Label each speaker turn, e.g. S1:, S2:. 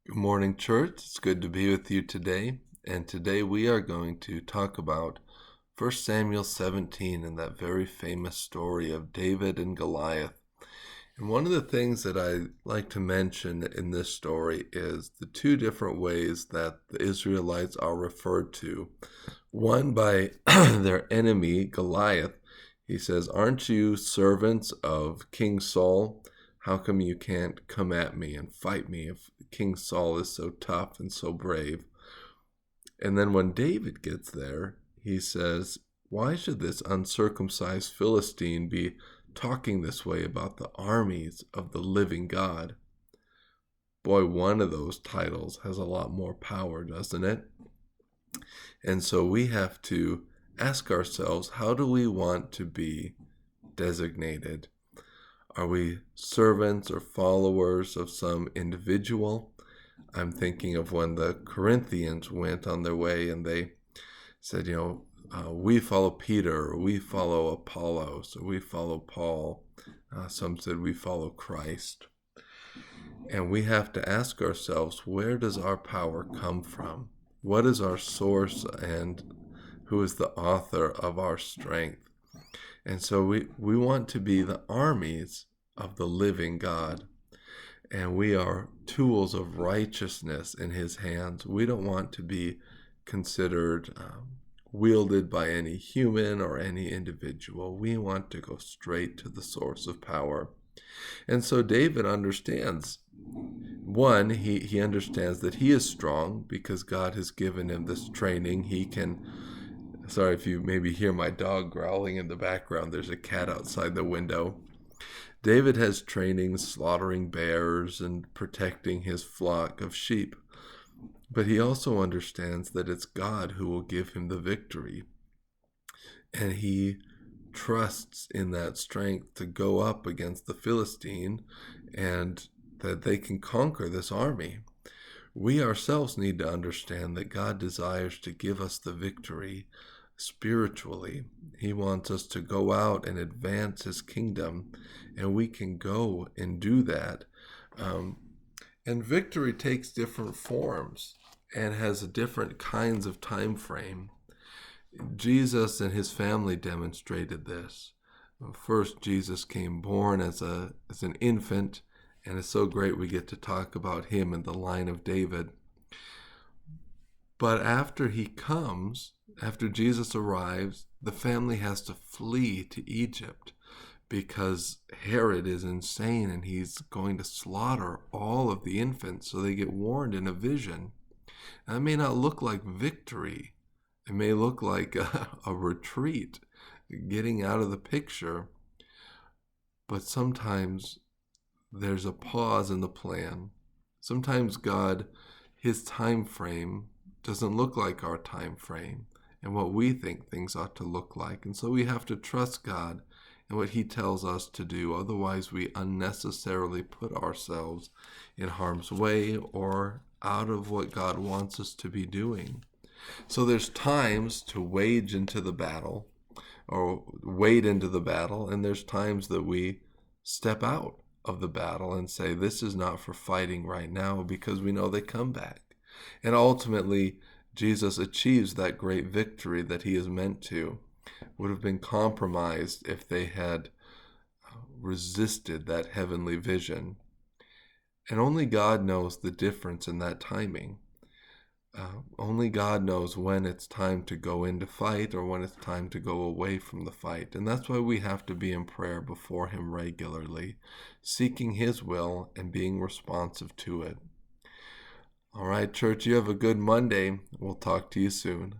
S1: Good morning, church. It's good to be with you today. And today we are going to talk about 1 Samuel 17 and that very famous story of David and Goliath. And one of the things that I like to mention in this story is the two different ways that the Israelites are referred to. One by their enemy, Goliath. He says, "Aren't you servants of King Saul? How come you can't come at me and fight me if King Saul is so tough and so brave?" And then when David gets there, he says, "Why should this uncircumcised Philistine be talking this way about the armies of the living God?" Boy, one of those titles has a lot more power, doesn't it? And so we have to ask ourselves, how do we want to be designated? Are we servants or followers of some individual? I'm thinking of when the Corinthians went on their way and they said, we follow Peter, or we follow Apollos, or we follow Paul. Some said we follow Christ. And we have to ask ourselves, where does our power come from? What is our source and who is the author of our strength? And so we want to be the armies of the living God. And we are tools of righteousness in his hands. We don't want to be considered wielded by any human or any individual. We want to go straight to the source of power. And so David understands. One, he understands that he is strong because God has given him this training. He can... Sorry if you maybe hear my dog growling in the background. There's a cat outside the window. David has training slaughtering bears and protecting his flock of sheep. But he also understands that it's God who will give him the victory. And he trusts in that strength to go up against the Philistine and that they can conquer this army. We ourselves need to understand that God desires to give us the victory spiritually. He wants us to go out and advance his kingdom, and we can go and do that. And victory takes different forms and has different kinds of time frame. Jesus and his family demonstrated this. First, Jesus came born as an infant, and it's so great we get to talk about him in the line of David. But after he comes, after Jesus arrives, the family has to flee to Egypt because Herod is insane and he's going to slaughter all of the infants. So they get warned in a vision. That may not look like victory. It may look like a retreat, getting out of the picture. But sometimes there's a pause in the plan. Sometimes God, his time frame doesn't look like our time frame and what we think things ought to look like. And so we have to trust God and what he tells us to do. Otherwise, we unnecessarily put ourselves in harm's way or out of what God wants us to be doing. So there's times to wade into the battle, and there's times that we step out of the battle and say, this is not for fighting right now, because we know they come back. And ultimately, Jesus achieves that great victory that he is meant to. Would have been compromised if they had resisted that heavenly vision. And only God knows the difference in that timing. Only God knows when it's time to go into fight or when it's time to go away from the fight. And that's why we have to be in prayer before him regularly, seeking his will and being responsive to it. All right, church, you have a good Monday. We'll talk to you soon.